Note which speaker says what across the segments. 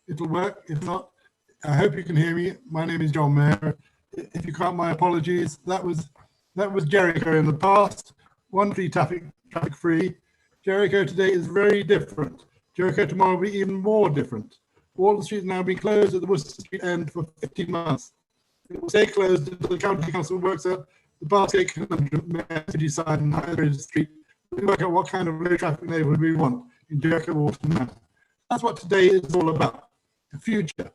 Speaker 1: it'll work. If not, I hope you can hear me. My name is John Mayer. If you can't, my apologies. That was Jericho in the past. One free traffic free. Jericho today is very different. Jericho tomorrow will be even more different. Walton Street has now been closed at the Worcester Street end for 15 months. It will stay closed until the county council works out the basket conundrum to decide on Neighbourhood Street. We work out what kind of low traffic neighbourhood we want in Jericho Walton Manor. That's what today is all about. The future.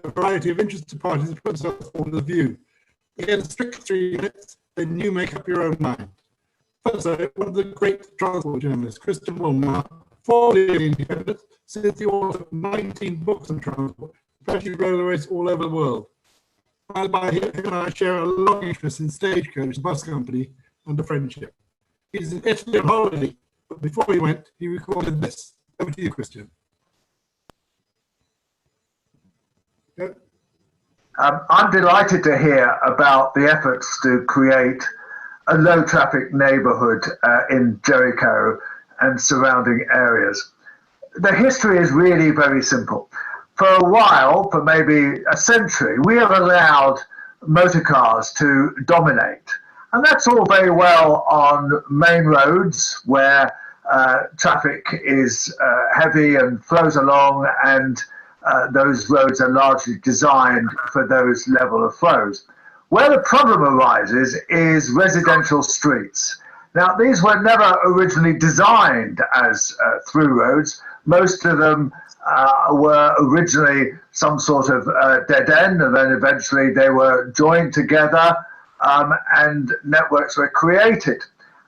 Speaker 1: A variety of interested parties have put themselves forward the view. Again, strict 3 minutes, then you make up your own mind. First, one of the great transport journalists, Christian Woolmer, formerly independent, since the author of 19 books on transport, especially railways all over the world. By him and I share a long interest in Stagecoach, the bus company, and the friendship. He's in Italy on holiday, but before he went, he recorded this. Over to you, Christian. Yep.
Speaker 2: I'm delighted to hear about the efforts to create a low traffic neighbourhood in Jericho and surrounding areas. The history is really very simple. For a while, for maybe a century, we have allowed motor cars to dominate. And that's all very well on main roads where traffic is heavy and flows along, and those roads are largely designed for those level of flows. Where the problem arises is residential streets. Now, these were never originally designed as through roads. Most of them were originally some sort of dead end, and then eventually they were joined together and networks were created.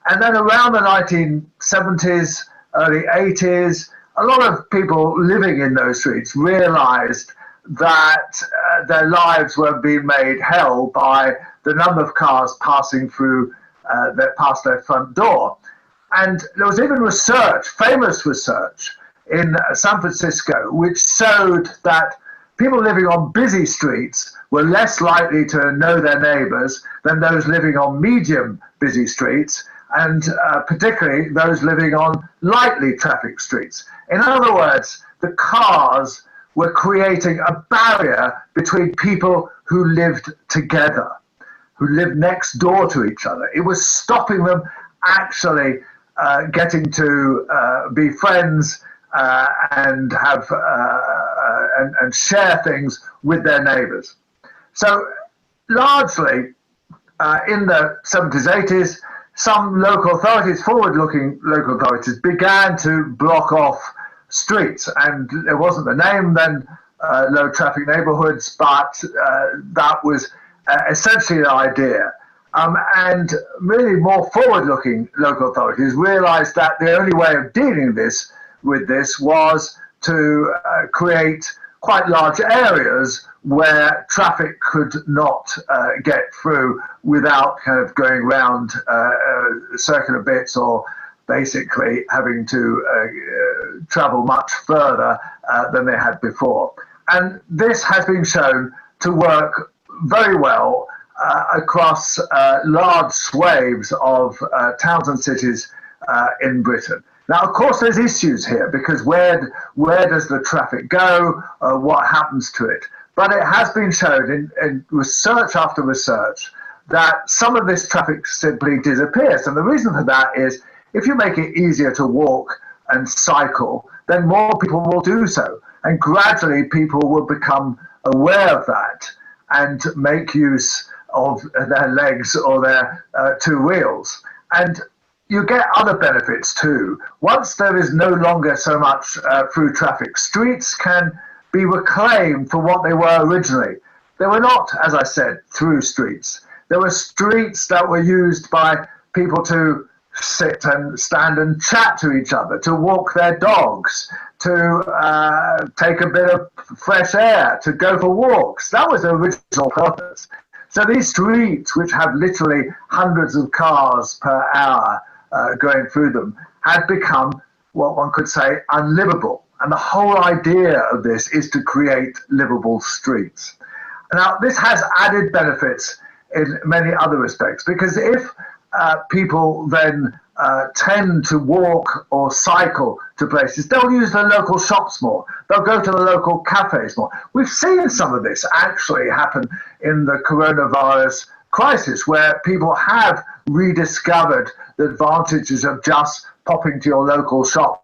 Speaker 2: And then around the 1970s, early 80s, a lot of people living in those streets realized that their lives were being made hell by the number of cars passing through past their front door. And there was even research, famous research, in San Francisco, which showed that people living on busy streets were less likely to know their neighbors than those living on medium busy streets, and particularly those living on lightly trafficked streets. In other words, the cars were creating a barrier between people who lived together, who lived next door to each other. It was stopping them actually getting to be friends and have and share things with their neighbors. So largely in the 70s, 80s, some local authorities, forward-looking local authorities, began to block off streets, and it wasn't the name then, low traffic neighborhoods, but that was essentially the idea. And really more forward-looking local authorities realized that the only way of dealing with this was to create quite large areas where traffic could not get through without kind of going round circular bits, or basically having to travel much further than they had before. And this has been shown to work very well across large swathes of towns and cities in Britain. Now, of course, there's issues here, because where does the traffic go? What happens to it? But it has been shown in research after research that some of this traffic simply disappears. And the reason for that is, if you make it easier to walk and cycle, then more people will do so. And gradually people will become aware of that and make use of their legs or their two wheels. And you get other benefits too. Once there is no longer so much through traffic, streets can be reclaimed for what they were originally. They were not, as I said, through streets. There were streets that were used by people to sit and stand and chat to each other, to walk their dogs, to take a bit of fresh air, to go for walks. That was the original purpose. So these streets, which have literally hundreds of cars per hour going through them, had become what one could say unlivable. And the whole idea of this is to create livable streets. Now, this has added benefits in many other respects, because if people then tend to walk or cycle to places, they'll use the local shops more. They'll go to the local cafes more. We've seen some of this actually happen in the coronavirus crisis, where people have rediscovered the advantages of just popping to your local shop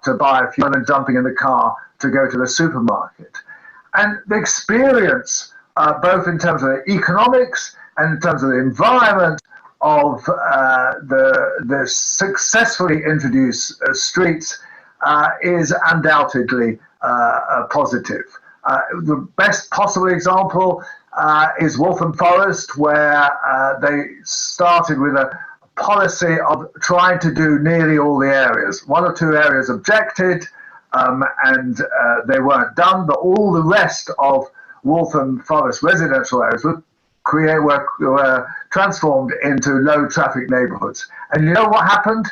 Speaker 2: to buy a fuel and jumping in the car to go to the supermarket. And the experience, both in terms of the economics and in terms of the environment of the successfully introduced streets, is undoubtedly positive. The best possible example is Waltham Forest, where they started with a policy of trying to do nearly all the areas. One or two areas objected, and they weren't done, but all the rest of Waltham Forest residential areas were transformed into low traffic neighbourhoods. And you know what happened?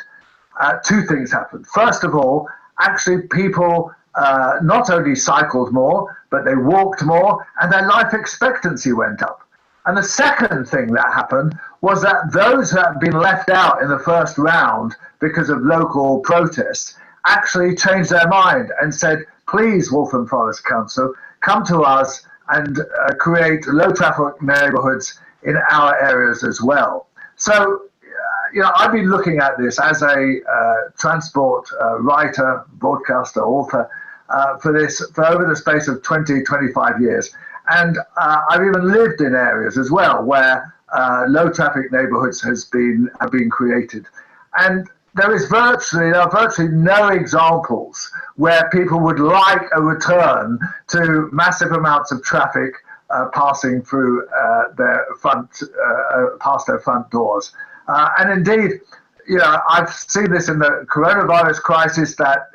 Speaker 2: Two things happened. First of all, actually people not only cycled more, but they walked more, and their life expectancy went up. And the second thing that happened was that those who had been left out in the first round because of local protests actually changed their mind and said, please, Waltham Forest Council, come to us and create low traffic neighbourhoods in our areas as well. So, I've been looking at this as a transport writer, broadcaster, author for over the space of 20, 25 years. And I've even lived in areas as well where low traffic neighbourhoods have been created. And there are virtually no examples where people would like a return to massive amounts of traffic passing through past their front doors. And indeed, I've seen this in the coronavirus crisis that,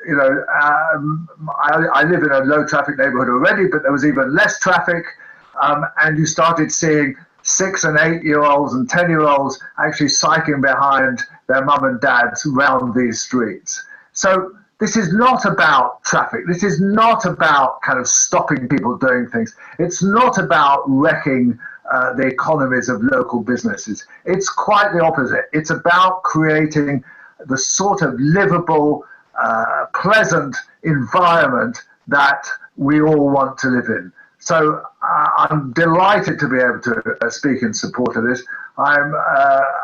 Speaker 2: I live in a low traffic neighborhood already, but there was even less traffic. And you started seeing 6 and 8 year olds and 10-year-olds actually cycling behind their mum and dads around these streets. So this is not about traffic. This is not about kind of stopping people doing things. It's not about wrecking the economies of local businesses. It's quite the opposite. It's about creating the sort of livable, pleasant environment that we all want to live in. So I'm delighted to be able to speak in support of this. I'm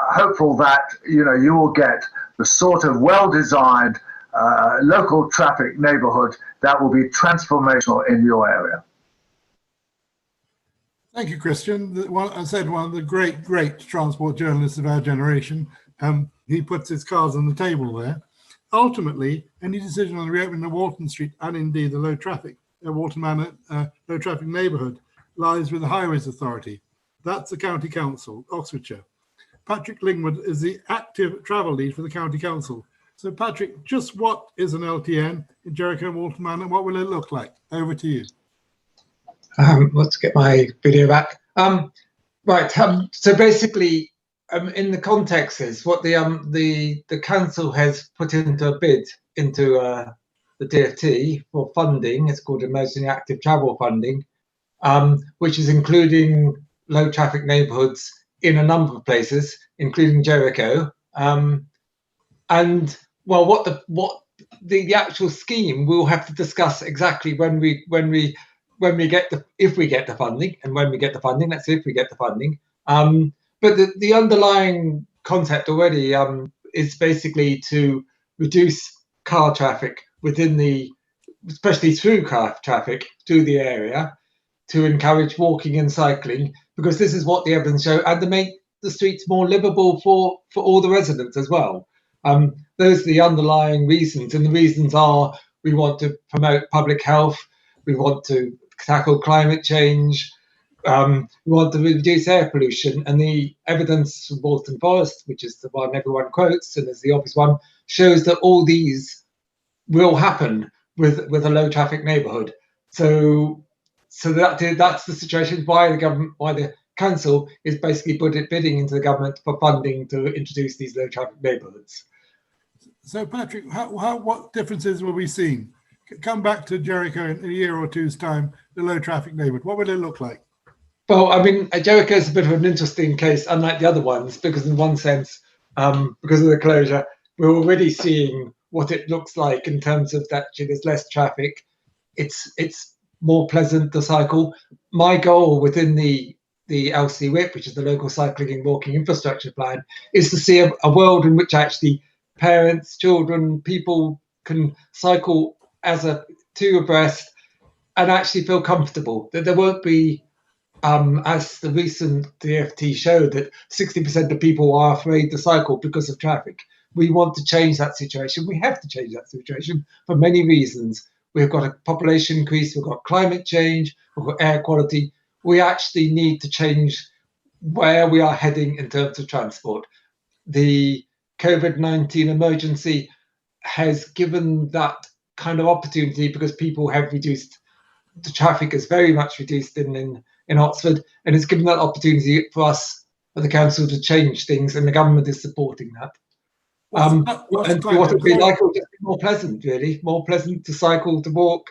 Speaker 2: hopeful that you will get the sort of well-designed local traffic neighbourhood that will be transformational in your area.
Speaker 1: Thank you, Christian. I said one of the great transport journalists of our generation. He puts his cards on the table there. Ultimately, any decision on the reopening of Walton Street and indeed the low traffic Walton Manor low traffic neighbourhood lies with the Highways Authority. That's the County Council, Oxfordshire. Patrick Lingwood is the active travel lead for the County Council. So Patrick, just what is an LTN in Jericho and Walton Manor? What will it look like? Over to you.
Speaker 3: Let's get my video back. Right. So basically, in the context is what the council has put into a bid into the DFT for funding. It's called Emergency Active Travel Funding, which is including low traffic neighbourhoods in a number of places, including Jericho. And well, what the actual scheme we'll have to discuss exactly when we get if we get the funding, and when we get the funding. That's if we get the funding. But the underlying concept already is basically to reduce car traffic within especially through car traffic to the area, to encourage walking and cycling, because this is what the evidence shows, and to make the streets more livable for all the residents as well. Those are the underlying reasons, and the reasons are we want to promote public health, we want to tackle climate change, we want to reduce air pollution, and the evidence from Walton Forest, which is the one everyone quotes and is the obvious one, shows that all these will happen with a low traffic neighbourhood. So that's the situation. Why the council is basically bidding into the government for funding to introduce these low traffic neighbourhoods.
Speaker 1: So Patrick, what differences will we see? Come back to Jericho in a year or two's time, the low traffic neighbourhood. What will it look like?
Speaker 3: Well, I mean, Jericho is a bit of an interesting case, unlike the other ones, because in one sense, because of the closure, we're already seeing what it looks like in terms of that there's less traffic. It's more pleasant to cycle. My goal within the LC WIP, which is the local cycling and walking infrastructure plan, is to see a world in which actually parents, children, people can cycle as two abreast and actually feel comfortable. That there won't be, as the recent DFT showed, that 60% of people are afraid to cycle because of traffic. We want to change that situation. We have to change that situation for many reasons. We've got a population increase, we've got climate change, we've got air quality. We actually need to change where we are heading in terms of transport. The COVID-19 emergency has given that kind of opportunity because people have reduced, the traffic is very much reduced in Oxford, and it's given that opportunity for us, for the council, to change things, and the government is supporting that. And what it'd be like, it would just be more pleasant, really, more pleasant to cycle, to walk,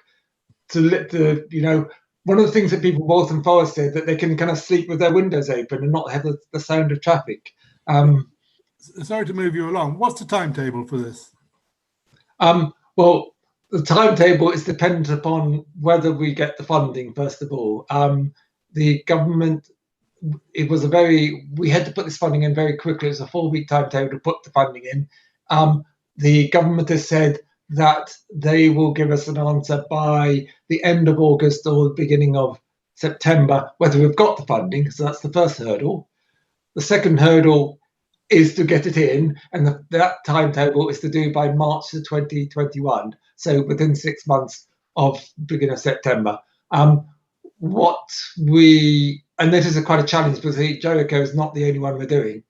Speaker 3: to you know, one of the things that people in Walton Forest said, that they can kind of sleep with their windows open and not have the sound of traffic.
Speaker 1: Sorry to move you along. What's the timetable for this?
Speaker 3: Well, the timetable is dependent upon whether we get the funding, first of all. The government, we had to put this funding in very quickly. It was a 4-week timetable to put the funding in. The government has said that they will give us an answer by the end of August or the beginning of September, whether we've got the funding. So that's the first hurdle. The second hurdle is to get it in, and that timetable is to do by March 2021. So within 6 months of beginning of September. And this is quite a challenge because Jericho is not the only one we're doing.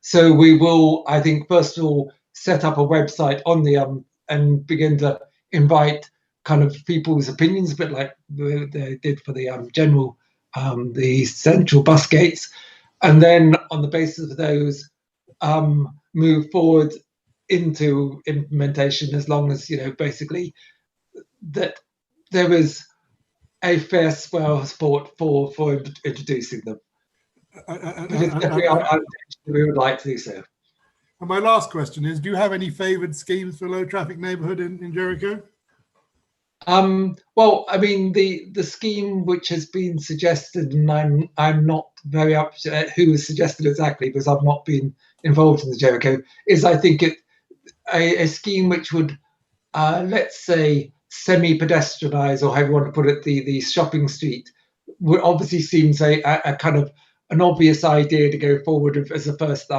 Speaker 3: So we will, I think, first of all, set up a website on the and begin to invite kind of people's opinions, a bit like they did for the general, the central bus gates, and then on the basis of those, move forward into implementation, as long as, you know, basically that there is a fair swell of support for introducing them. We would like to do so.
Speaker 1: And my last question is, do you have any favoured schemes for low traffic neighbourhood in Jericho?
Speaker 3: Well, I mean, the scheme which has been suggested, and I'm not very up to who was suggested exactly because I've not been involved in the Jericho, is I think a scheme which would, let's say, semi-pedestrianise, or however you want to put it, the shopping street, would obviously seems a kind of an obvious idea to go forward with as a first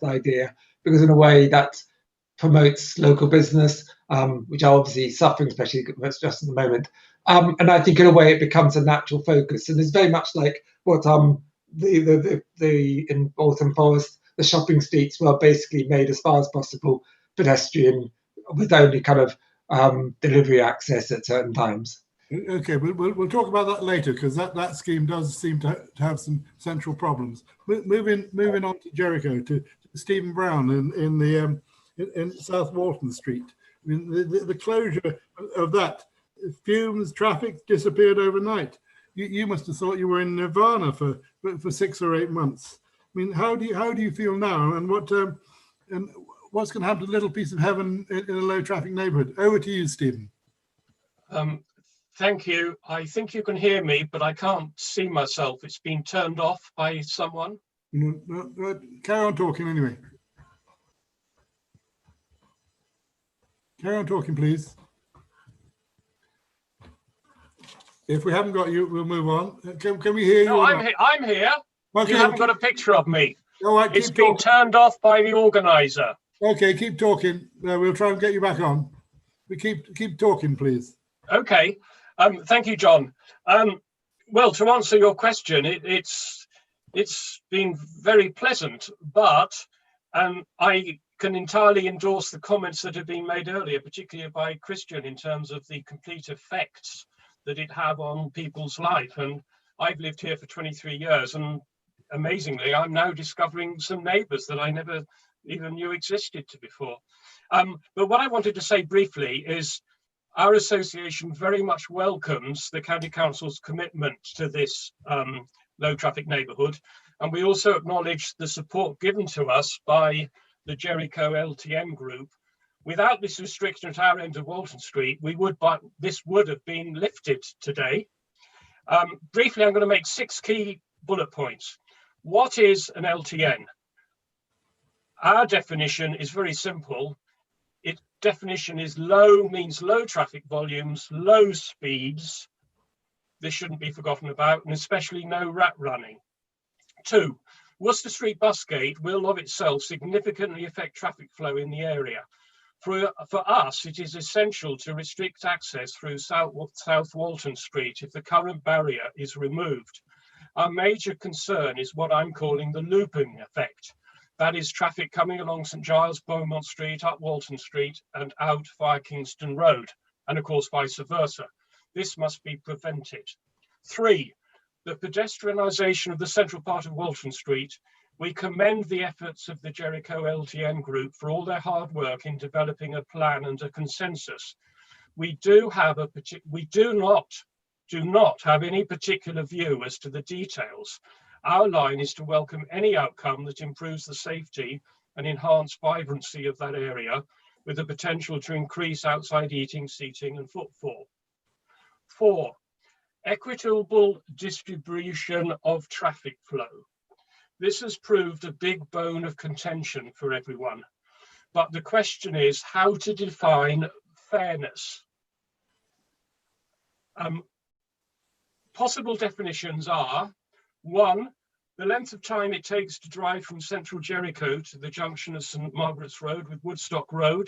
Speaker 3: idea, because in a way that promotes local business, which are obviously suffering, especially just at the moment. And I think in a way it becomes a natural focus, and it's very much like what the in Walton Forest, the shopping streets were basically made as far as possible pedestrian, with only kind of delivery access at certain times.
Speaker 1: Okay, we'll talk about that later, because that scheme does seem to have some central problems. Moving on to Jericho, to Stephen Brown in South Walton Street. I mean, the closure of that, fumes, traffic disappeared overnight. You must have thought you were in nirvana for 6 or 8 months. I mean, how do you feel now, and what's going to happen to the little piece of heaven in a low traffic neighbourhood? Over to you, Stephen.
Speaker 4: Thank you. I think you can hear me, but I can't see myself. It's been turned off by someone.
Speaker 1: No, carry on talking anyway. Carry on talking, please. If we haven't got you, we'll move on. Can we hear you?
Speaker 4: No, I'm here. Okay. You haven't got a picture of me.
Speaker 1: All right,
Speaker 4: it's been turned off by the organizer.
Speaker 1: Okay, keep talking. We'll try and get you back on. We keep talking, please.
Speaker 4: Okay. Thank you, John. Well, to answer your question, it's been very pleasant, but I can entirely endorse the comments that have been made earlier, particularly by Christian, in terms of the complete effects that it have on people's life. And I've lived here for 23 years, and amazingly, I'm now discovering some neighbours that I never even knew existed before. But what I wanted to say briefly is, our association very much welcomes the County Council's commitment to this low traffic neighbourhood, and we also acknowledge the support given to us by the Jericho LTN group. Without this restriction at our end of Walton Street, this would have been lifted today. Briefly, I'm going to make 6 key bullet points. What is an LTN? Our definition is very simple. Its definition is low means low traffic volumes, low speeds. This shouldn't be forgotten about, and especially no rat running. 2, Worcester Street bus gate will of itself significantly affect traffic flow in the area. For us, it is essential to restrict access through South Walton Street if the current barrier is removed. Our major concern is what I'm calling the looping effect. That is traffic coming along St Giles, Beaumont Street, up Walton Street and out via Kingston Road, and of course vice versa. This must be prevented. 3, the pedestrianisation of the central part of Walton Street. We commend the efforts of the Jericho LTN group for all their hard work in developing a plan and a consensus. We do not have any particular view as to the details. Our line is to welcome any outcome that improves the safety and enhance vibrancy of that area, with the potential to increase outside eating, seating and footfall. 4, equitable distribution of traffic flow. This has proved a big bone of contention for everyone, but the question is how to define fairness. Possible definitions are: 1, the length of time it takes to drive from central Jericho to the junction of St Margaret's Road with Woodstock Road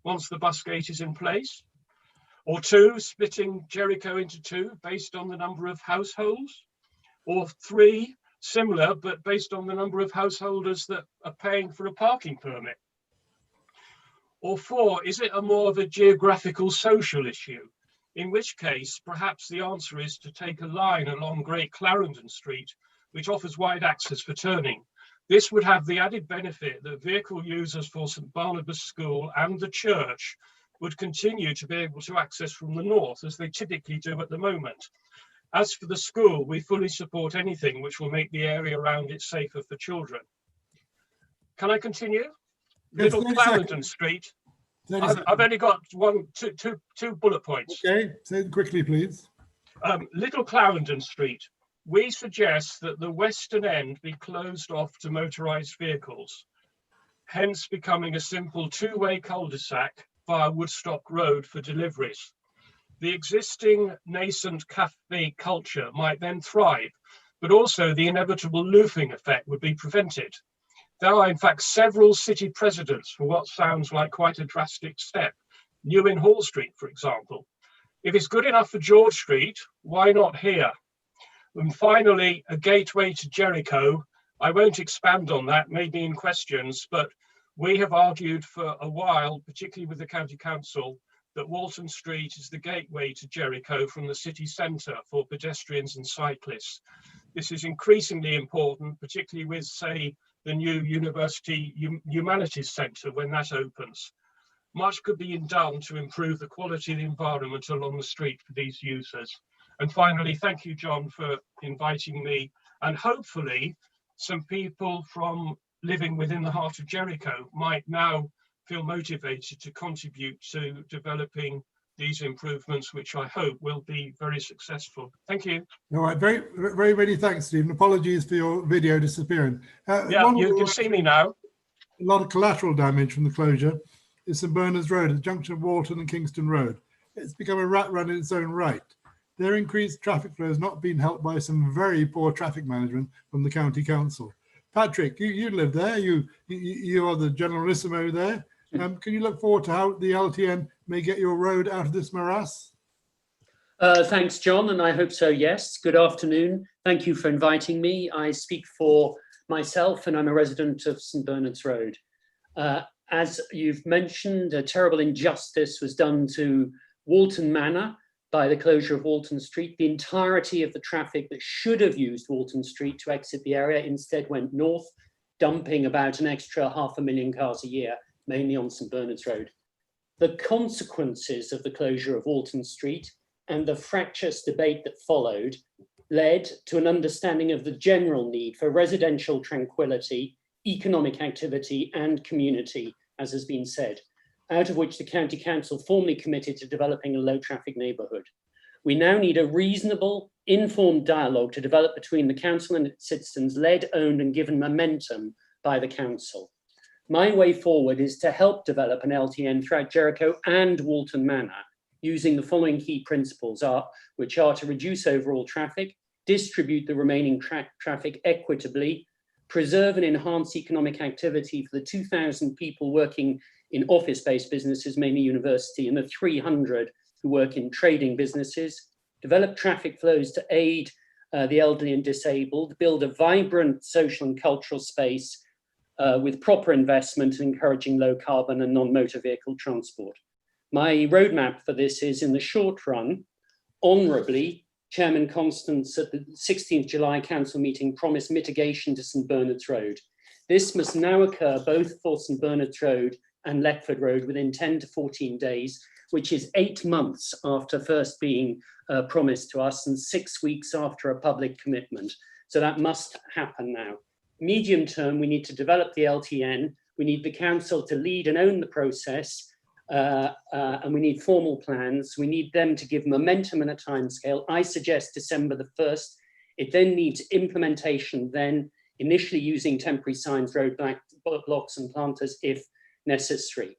Speaker 4: once the bus gate is in place. Or 2, splitting Jericho into 2 based on the number of households. Or 3, similar but based on the number of householders that are paying for a parking permit. Or 4, is it more of a geographical social issue? In which case, perhaps the answer is to take a line along Great Clarendon Street, which offers wide access for turning. This would have the added benefit that vehicle users for St Barnabas School and the church would continue to be able to access from the north, as they typically do at the moment. As for the school, we fully support anything which will make the area around it safer for children. Can I continue?
Speaker 1: Yes,
Speaker 4: Little Clarendon Street. I've only got two bullet points.
Speaker 1: Okay, say it quickly, please.
Speaker 4: Little Clarendon Street. We suggest that the western end be closed off to motorised vehicles, hence becoming a simple 2-way cul-de-sac via Woodstock Road for deliveries. The existing nascent cafe culture might then thrive, but also the inevitable looping effect would be prevented. There are in fact several city precedents for what sounds like quite a drastic step. New in Hall Street, for example. If it's good enough for George Street, why not here? And finally, a gateway to Jericho. I won't expand on that, maybe in questions, but we have argued for a while, particularly with the County Council, that Walton Street is the gateway to Jericho from the city centre for pedestrians and cyclists. This is increasingly important, particularly with, say, the new University Humanities Centre when that opens. Much could be done to improve the quality of the environment along the street for these users. And finally, thank you, John, for inviting me. And hopefully some people from living within the heart of Jericho might now feel motivated to contribute to developing these improvements, which I hope will be very successful. Thank you.
Speaker 1: All right, very, very many thanks, Stephen. Apologies for your video disappearing.
Speaker 4: Yeah, you can see me now.
Speaker 1: A lot of collateral damage from the closure is St Bernard's Road at the junction of Walton and Kingston Road. It's become a rat run in its own right. Their increased traffic flow has not been helped by some very poor traffic management from the County Council. Patrick, you live there. You are the generalissimo there. Can you look forward to how the LTN may get your road out of this morass?
Speaker 5: Thanks, John, and I hope so, yes. Good afternoon. Thank you for inviting me. I speak for myself, and I'm a resident of St Bernard's Road. As you've mentioned, a terrible injustice was done to Walton Manor by the closure of Walton Street. The entirety of the traffic that should have used Walton Street to exit the area instead went north, dumping about an extra 500,000 cars a year, mainly on St Bernard's Road. The consequences of the closure of Walton Street and the fractious debate that followed led to an understanding of the general need for residential tranquility, economic activity and community, as has been said, out of which the County Council formally committed to developing a low traffic neighbourhood. We now need a reasonable, informed dialogue to develop between the council and its citizens, led, owned and given momentum by the council. My way forward is to help develop an LTN throughout Jericho and Walton Manor, using the following key principles, which are to reduce overall traffic, distribute the remaining traffic equitably, preserve and enhance economic activity for the 2,000 people working in office-based businesses, mainly university, and the 300 who work in trading businesses, develop traffic flows to aid the elderly and disabled, build a vibrant social and cultural space with proper investment and encouraging low carbon and non-motor vehicle transport. My roadmap for this is, in the short run, honourably, Chairman Constance at the 16th July Council meeting promised mitigation to St Bernard's Road. This must now occur both for St Bernard's Road and Leckford Road within 10 to 14 days, which is 8 months after first being promised to us and 6 weeks after a public commitment. So that must happen now. Medium term, we need to develop the LTN. We need the council to lead and own the process. And we need formal plans. We need them to give momentum and a timescale. I suggest December the 1st. It then needs implementation, then initially using temporary signs, road blocks and planters if necessary.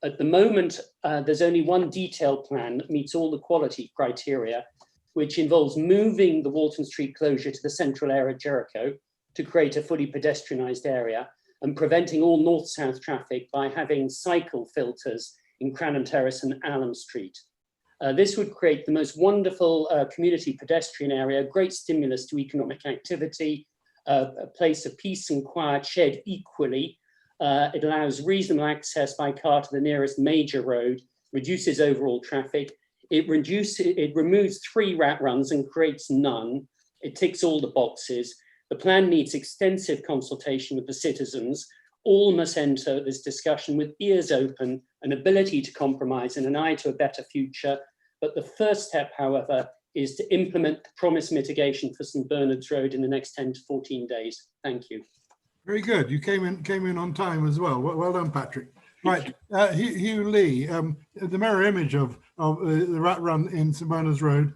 Speaker 5: At the moment, there's only one detailed plan that meets all the quality criteria, which involves moving the Walton Street closure to the central area of Jericho to create a fully pedestrianised area and preventing all north-south traffic by having cycle filters in Cranham Terrace and Allam Street. This would create the most wonderful community pedestrian area, great stimulus to economic activity, a place of peace and quiet shared equally. It allows reasonable access by car to the nearest major road, reduces overall traffic. It removes 3 rat runs and creates none. It ticks all the boxes. The plan needs extensive consultation with the citizens. All must enter this discussion with ears open, an ability to compromise and an eye to a better future. But the first step, however, is to implement the promised mitigation for St Bernard's Road in the next 10 to 14 days. Thank you.
Speaker 1: Very good. You came in on time as well. Well done, Patrick. Right, Hugh Lee. The mirror image of the rat run in St Bernard's Road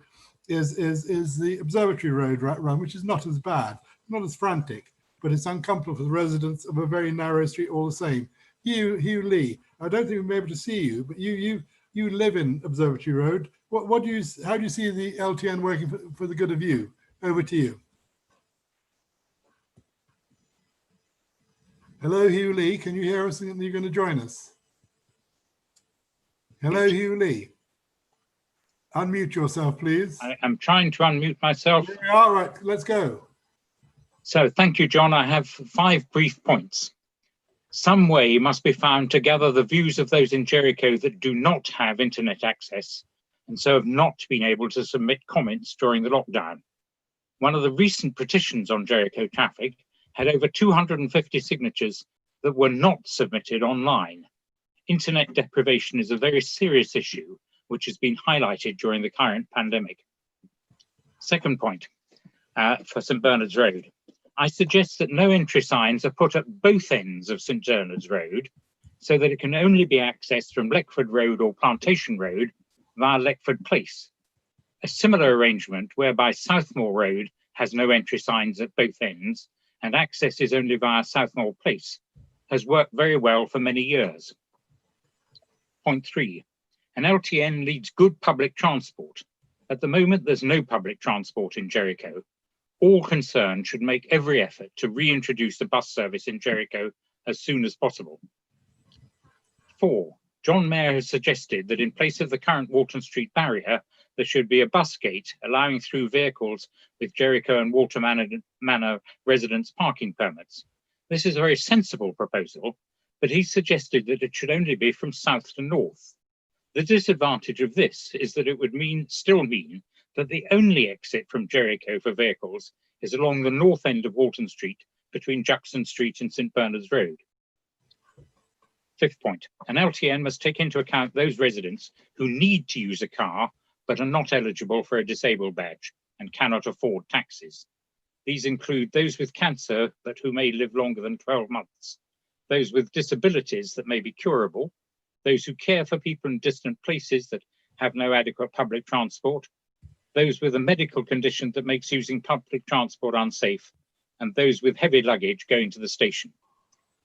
Speaker 1: is the Observatory Road rat run, which is not as bad, not as frantic, but it's uncomfortable for the residents of a very narrow street all the same. Hugh Lee, I don't think we'll be able to see you, but you live in Observatory Road. How do you see the LTN working for the good of you? Over to you. Hello, Hugh Lee. Can you hear us? You're going to join us. Hello, Hugh Lee. Unmute yourself, please.
Speaker 6: I am trying to unmute myself.
Speaker 1: There we are. Right, let's go.
Speaker 6: So thank you, John. I have 5 brief points. Some way must be found to gather the views of those in Jericho that do not have internet access and so have not been able to submit comments during the lockdown. One of the recent petitions on Jericho traffic had over 250 signatures that were not submitted online. Internet deprivation is a very serious issue, which has been highlighted during the current pandemic. Second point, for St Bernard's Road. I suggest that no entry signs are put at both ends of St Bernard's Road so that it can only be accessed from Leckford Road or Plantation Road via Leckford Place. A similar arrangement whereby Southmore Road has no entry signs at both ends and access is only via Southmore Place has worked very well for many years. Point 3, an LTN leads good public transport. At the moment, there's no public transport in Jericho. All concerned should make every effort to reintroduce the bus service in Jericho as soon as possible. 4, John Mayer has suggested that in place of the current Walton Street Barrier, there should be a bus gate allowing through vehicles with Jericho and Walton Manor residents' parking permits. This is a very sensible proposal, but he suggested that it should only be from south to north. The disadvantage of this is that it would still mean that the only exit from Jericho for vehicles is along the north end of Walton Street between Jackson Street and St Bernard's Road. Fifth point, an LTN must take into account those residents who need to use a car but are not eligible for a disabled badge and cannot afford taxis. These include those with cancer but who may live longer than 12 months, those with disabilities that may be curable, those who care for people in distant places that have no adequate public transport, those with a medical condition that makes using public transport unsafe, and those with heavy luggage going to the station.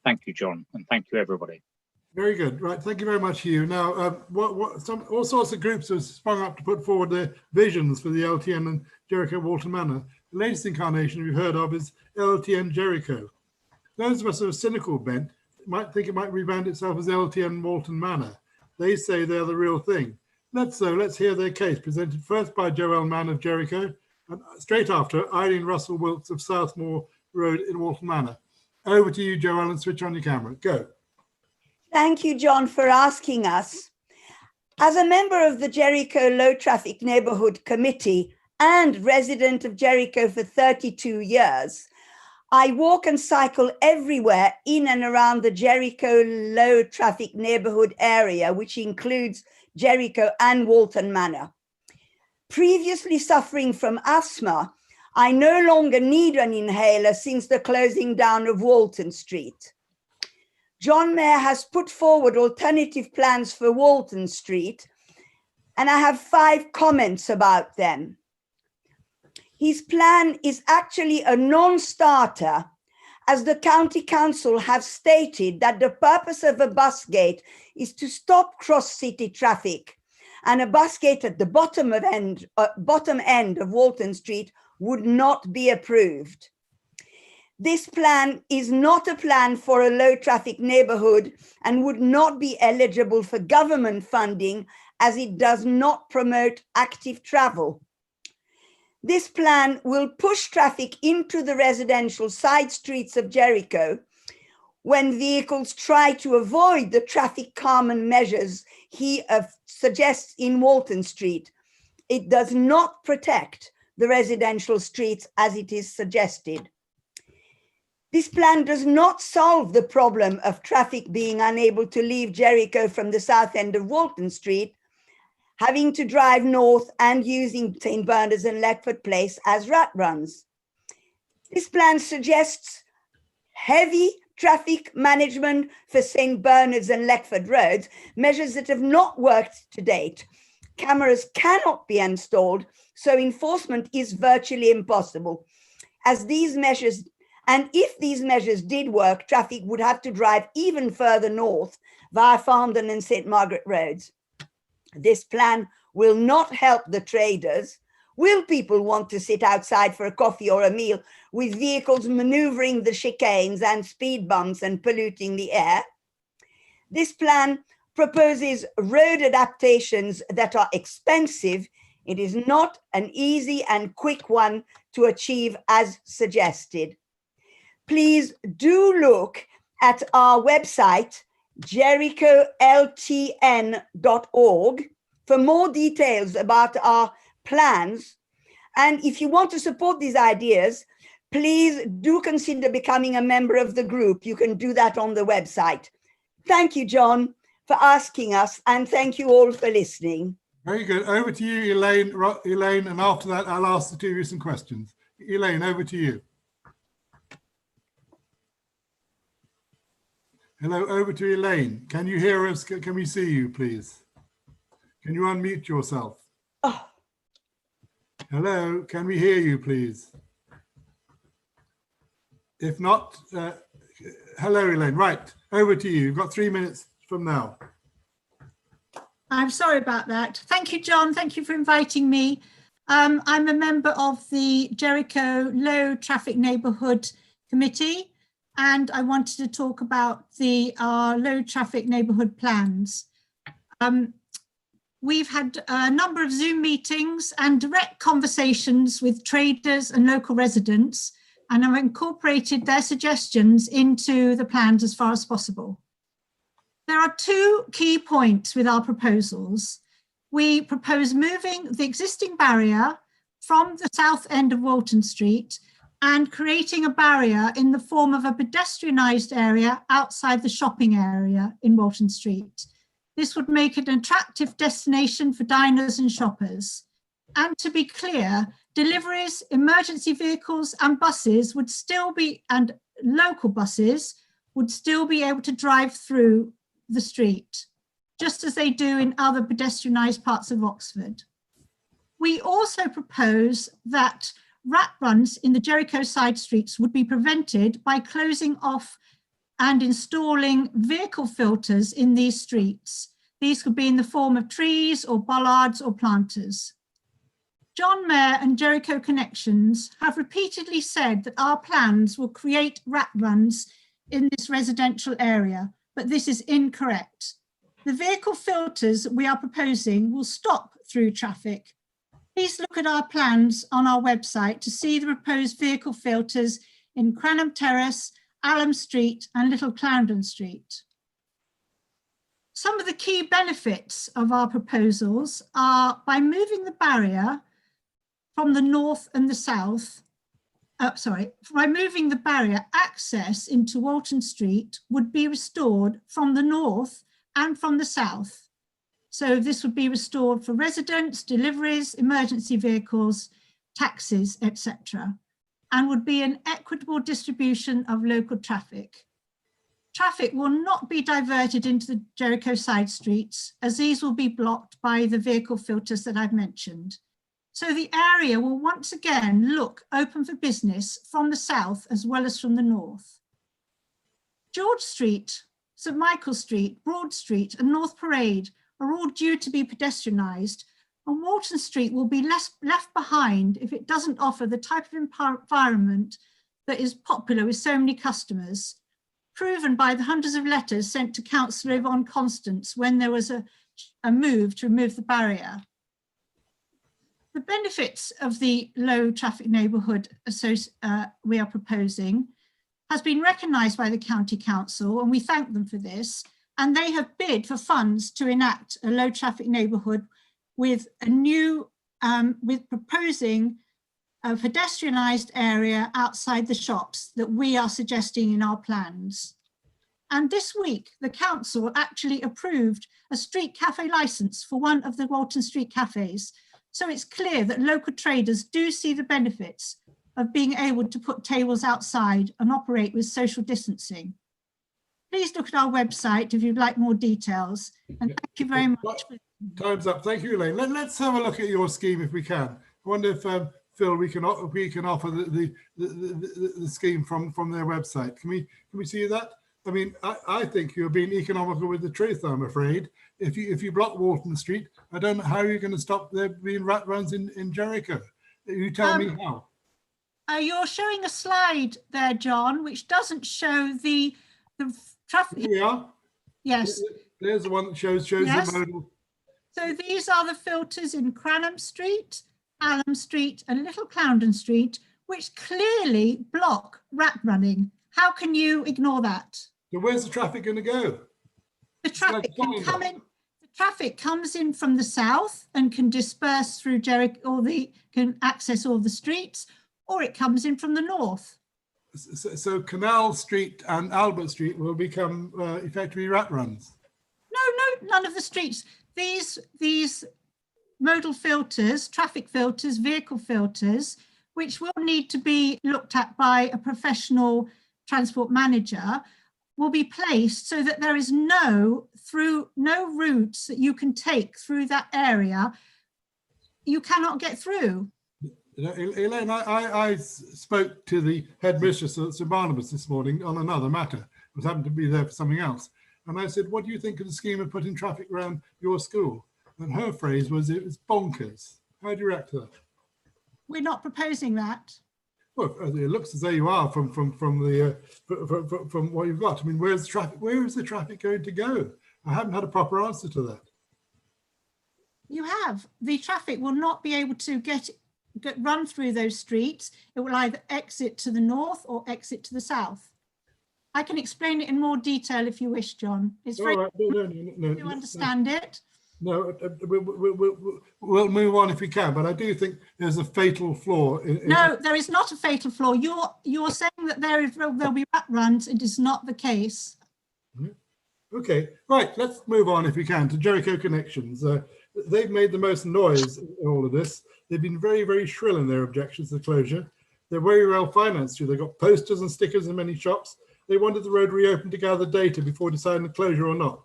Speaker 6: Thank you, John, and thank you, everybody.
Speaker 1: Very good. Right. Thank you very much, Hugh. Now, all sorts of groups have sprung up to put forward their visions for the LTN and Jericho Walton Manor. The latest incarnation we've heard of is LTN Jericho. Those of us of a cynical bent might think it might rebrand itself as LTN Walton Manor. They say they're the real thing. Let's hear their case, presented first by Joelle Mann of Jericho, and straight after Eileen Russell Wilks of Southmore Road in Walton Manor. Over to you, Joelle, and switch on your camera. Go.
Speaker 7: Thank you, John, for asking us. As a member of the Jericho Low Traffic Neighbourhood Committee and resident of Jericho for 32 years, I walk and cycle everywhere in and around the Jericho Low Traffic Neighbourhood area, which includes Jericho and Walton Manor. Previously suffering from asthma, I no longer need an inhaler since the closing down of Walton Street. John Mayer has put forward alternative plans for Walton Street, and I have 5 comments about them. His plan is actually a non-starter, as the County Council have stated that the purpose of a bus gate is to stop cross-city traffic, and a bus gate at the bottom end of Walton Street would not be approved. This plan is not a plan for a low traffic neighbourhood and would not be eligible for government funding, as it does not promote active travel. This plan will push traffic into the residential side streets of Jericho when vehicles try to avoid the traffic calming measures he suggests in Walton Street. It does not protect the residential streets as it is suggested. This plan does not solve the problem of traffic being unable to leave Jericho from the south end of Walton Street, having to drive north and using St. Bernard's and Leckford Place as rat runs. This plan suggests heavy traffic management for St. Bernard's and Leckford roads, measures that have not worked to date. Cameras cannot be installed, so enforcement is virtually impossible. If these measures did work, traffic would have to drive even further north via Farmden and St. Margaret roads. This plan will not help the traders. Will people want to sit outside for a coffee or a meal with vehicles maneuvering the chicanes and speed bumps and polluting the air? This plan proposes road adaptations that are expensive. It is not an easy and quick one to achieve as suggested. Please do look at our website, jerichoLTN.org, for more details about our plans. And if you want to support these ideas, please do consider becoming a member of the group. You can do that on the website. Thank you, John, for asking us, and thank you all for listening.
Speaker 1: Very good. Over to you, Elaine. Elaine, and after that, I'll ask the two of you some questions. Elaine, over to you. Hello, over to Elaine. Can you hear us? Can we see you, please? Can you unmute yourself?
Speaker 7: Oh.
Speaker 1: Hello, can we hear you, please? If not, hello, Elaine. Right, over to you. You've got 3 minutes from now.
Speaker 8: I'm sorry about that. Thank you, John. Thank you for inviting me. I'm a member of the Jericho Low Traffic Neighbourhood Committee, and I wanted to talk about our low traffic neighbourhood plans. We've had a number of Zoom meetings and direct conversations with traders and local residents, and I've incorporated their suggestions into the plans as far as possible. There are 2 key points with our proposals. We propose moving the existing barrier from the south end of Walton Street and creating a barrier in the form of a pedestrianised area outside the shopping area in Walton Street. This would make it an attractive destination for diners and shoppers. And to be clear, deliveries, emergency vehicles and buses would still be, and local buses would still be able to drive through the street, just as they do in other pedestrianised parts of Oxford. We also propose that rat runs in the Jericho side streets would be prevented by closing off and installing vehicle filters in these streets. These could be in the form of trees or bollards or planters. John Mayer and Jericho Connections have repeatedly said that our plans will create rat runs in this residential area, but this is incorrect. The vehicle filters we are proposing will stop through traffic. Please look at our plans on our website to see the proposed vehicle filters in Cranham Terrace, Allam Street and Little Clarendon Street. Some of the key benefits of our proposals are by moving the barrier from the north and the south, by moving the barrier, access into Walton Street would be restored from the north and from the south. So this would be restored for residents, deliveries, emergency vehicles, taxis, etc., and would be an equitable distribution of local traffic. Traffic will not be diverted into the Jericho side streets, as these will be blocked by the vehicle filters that I've mentioned. So the area will once again look open for business from the south as well as from the north. George Street, St Michael Street, Broad Street and North Parade are all due to be pedestrianised, and Walton Street will be left behind if it doesn't offer the type of environment that is popular with so many customers, proven by the hundreds of letters sent to Councillor Yvonne Constance when there was a move to remove the barrier. The benefits of the low traffic neighbourhood we are proposing has been recognised by the County Council, and we thank them for this, and they have bid for funds to enact a low traffic neighbourhood with a new, with proposing a pedestrianised area outside the shops that we are suggesting in our plans. And this week, the council actually approved a street cafe licence for one of the Walton Street cafes. So it's clear that local traders do see the benefits of being able to put tables outside and operate with social distancing. Please look at our website if you'd like more details. And thank you very much.
Speaker 1: Time's up. Thank you, Elaine. Let's have a look at your scheme if we can. I wonder if Phil, we can offer the scheme from their website. Can we see that? I mean, I think you're being economical with the truth, I'm afraid. If you block Walton Street, I don't know how you're going to stop there being rat runs in Jericho. You tell me how.
Speaker 8: You're showing a slide there, John, which doesn't show the traffic.
Speaker 1: Here we are.
Speaker 8: Yes.
Speaker 1: There's the one that shows
Speaker 8: yes.
Speaker 1: the modal.
Speaker 8: So these are the filters in Cranham Street, Allam Street and Little Clarendon Street, which clearly block rat running. How can you ignore that?
Speaker 1: So where's the traffic going to go?
Speaker 8: The traffic can come in. The traffic comes in from the south and can disperse through Jericho, or can access all the streets, or it comes in from the north.
Speaker 1: So Canal Street and Albert Street will become effectively rat runs.
Speaker 8: No, none of the streets. These modal filters, traffic filters, vehicle filters, which will need to be looked at by a professional transport manager, will be placed so that there is no routes that you can take through that area. You cannot get through.
Speaker 1: Elaine, I spoke to the headmistress at St Barnabas this morning on another matter. I was happened to be there for something else. And I said, what do you think of the scheme of putting traffic around your school? And her phrase was, it was bonkers. How do you react to that?
Speaker 8: We're not proposing that.
Speaker 1: Well, it looks as though you are from what you've got. I mean, where's the traffic? Where is the traffic going to go? I haven't had a proper answer to that.
Speaker 8: You have. The traffic will not be able to run through those streets. It will either exit to the north or exit to the south. I can explain it in more detail if you wish, John. It's very
Speaker 1: no,
Speaker 8: to understand it.
Speaker 1: No, we'll move on if we can, but I do think there's a fatal flaw.
Speaker 8: No, there is not a fatal flaw. You're saying that there'll be rat runs. It is not the case.
Speaker 1: Okay, right, let's move on if we can to Jericho Connections. They've made the most noise in all of this. They've been very, very shrill in their objections to the closure. They're very well financed too. They've got posters and stickers in many shops. They wanted the road reopened to gather data before deciding the closure or not.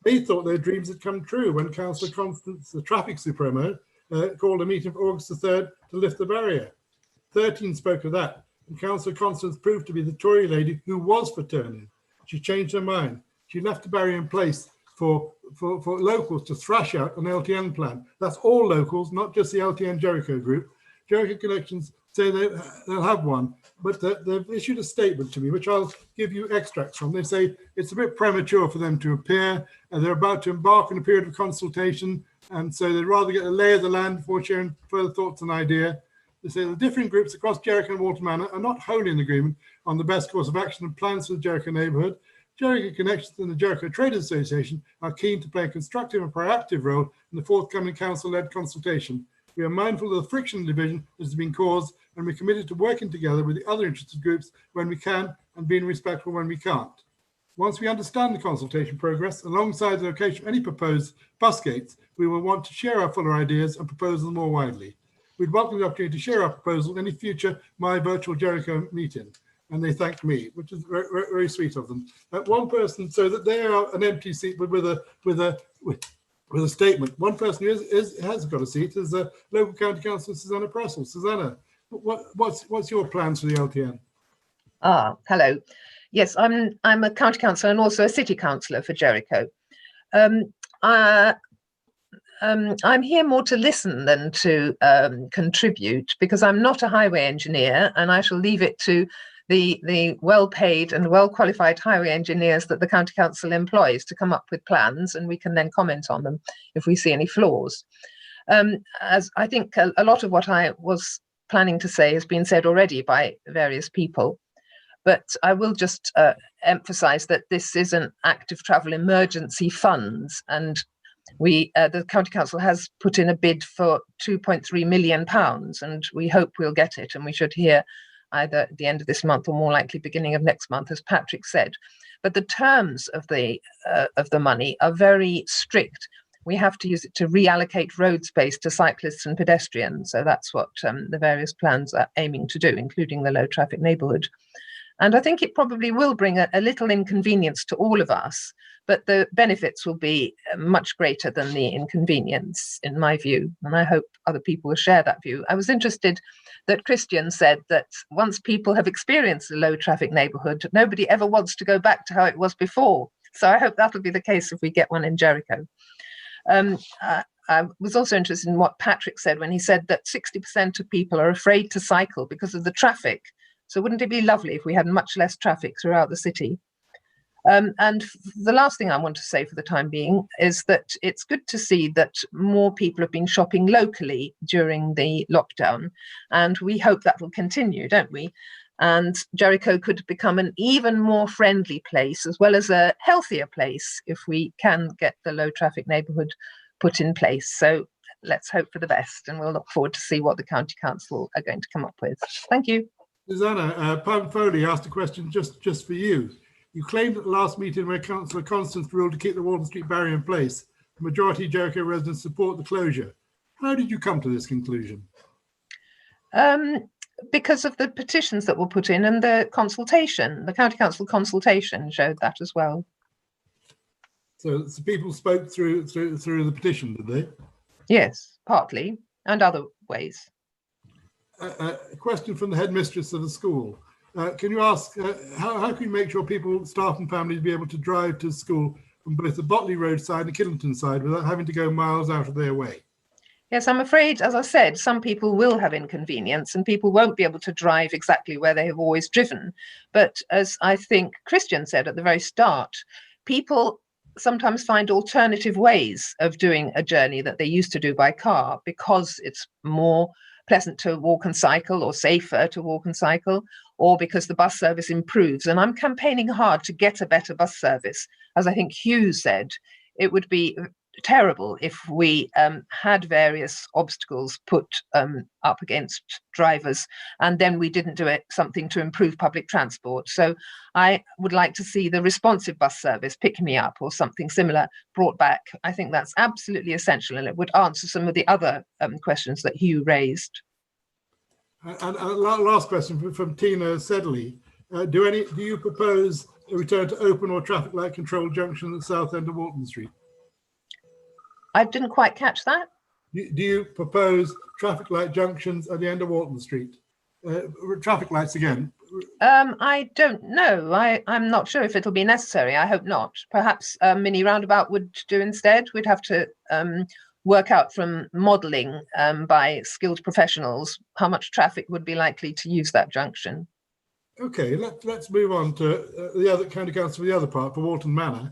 Speaker 1: They thought their dreams had come true when Councillor Constance, the traffic supremo, called a meeting for August the 3rd to lift the barrier. 13 spoke of that, and Councillor Constance proved to be the Tory lady who was for turning. She changed her mind. She left the barrier in place for locals to thrash out an LTN plan. That's all locals, not just the LTN Jericho group. Jericho Connections say they'll have one, but they've issued a statement to me, which I'll give you extracts from. They say it's a bit premature for them to appear, and they're about to embark on a period of consultation, and so they'd rather get a lay of the land before sharing further thoughts and idea. They say the different groups across Jericho and Walton Manor are not wholly in agreement on the best course of action and plans for the Jericho neighbourhood. Jericho Connections and the Jericho Traders Association are keen to play a constructive and proactive role in the forthcoming council-led consultation. We are mindful of the friction and division that has been caused, and we're committed to working together with the other interested groups when we can and being respectful when we can't. Once we understand the consultation progress, alongside the location of any proposed bus gates, we will want to share our fuller ideas and propose them more widely. We'd welcome the opportunity to share our proposal in any future My Virtual Jericho meeting. And they thanked me, which is very, very, very sweet of them. One person, so that they are an empty seat, but with a statement. One person who has got a seat is local county councillor Susanna Pressel. Susanna, what's your plans for the LTN?
Speaker 9: Hello. Yes, I'm a county councillor and also a city councillor for Jericho. I'm here more to listen than to contribute, because I'm not a highway engineer, and I shall leave it to the well-paid and well-qualified highway engineers that the county council employs to come up with plans, and we can then comment on them if we see any flaws. As I think a lot of what I was planning to say has been said already by various people, but I will just emphasize that this is an active travel emergency funds, and the county council has put in a bid for £2.3 million, and we hope we'll get it, and we should hear either at the end of this month or more likely beginning of next month, as Patrick said. But the terms of the money are very strict. We have to use it to reallocate road space to cyclists and pedestrians. So that's what the various plans are aiming to do, including the low traffic neighbourhood. And I think it probably will bring a little inconvenience to all of us, but the benefits will be much greater than the inconvenience, in my view. And I hope other people will share that view. I was interested that Christian said that once people have experienced a low traffic neighbourhood, nobody ever wants to go back to how it was before. So I hope that'll be the case if we get one in Jericho. I was also interested in what Patrick said when he said that 60% of people are afraid to cycle because of the traffic. So wouldn't it be lovely if we had much less traffic throughout the city? And the last thing I want to say for the time being is that it's good to see that more people have been shopping locally during the lockdown, and we hope that will continue, don't we? And Jericho could become an even more friendly place, as well as a healthier place, if we can get the low traffic neighbourhood put in place. So let's hope for the best, and we'll look forward to see what the County Council are going to come up with. Thank you.
Speaker 1: Susanna, Pam Foley asked a question just for you. You claimed at the last meeting where Councillor Constance ruled to keep the Walton Street Barrier in place, the majority of Jericho residents support the closure. How did you come to this conclusion?
Speaker 9: Because of the petitions that were put in and the consultation. The County Council consultation showed that as well.
Speaker 1: So people spoke through the petition, did they?
Speaker 9: Yes, partly, and other ways.
Speaker 1: A question from the headmistress of the school. Can you ask, how can you make sure people, staff and families be able to drive to school from both the Botley Road side and the Kidlington side without having to go miles out of their way?
Speaker 9: Yes, I'm afraid, as I said, some people will have inconvenience and people won't be able to drive exactly where they have always driven. But as I think Christian said at the very start, people sometimes find alternative ways of doing a journey that they used to do by car because it's more pleasant to walk and cycle, or safer to walk and cycle, or because the bus service improves. And I'm campaigning hard to get a better bus service. As I think Hugh said, it would be terrible if we had various obstacles put up against drivers and then we didn't do something to improve public transport. So I would like to see the responsive bus service, pick me up or something similar, brought back. I think that's absolutely essential, and it would answer some of the other questions that Hugh raised.
Speaker 1: And last question from Tina Sedley. Do you propose a return to open or traffic light controlled junction at the south end of Walton Street?
Speaker 9: I didn't quite catch that.
Speaker 1: Do you propose traffic light junctions at the end of Walton Street? Traffic lights again?
Speaker 9: I don't know. I'm not sure if it'll be necessary. I hope not. Perhaps a mini roundabout would do instead. We'd have to work out from modelling by skilled professionals how much traffic would be likely to use that junction.
Speaker 1: Okay, let's move on to the other county council for the other part, for Walton Manor.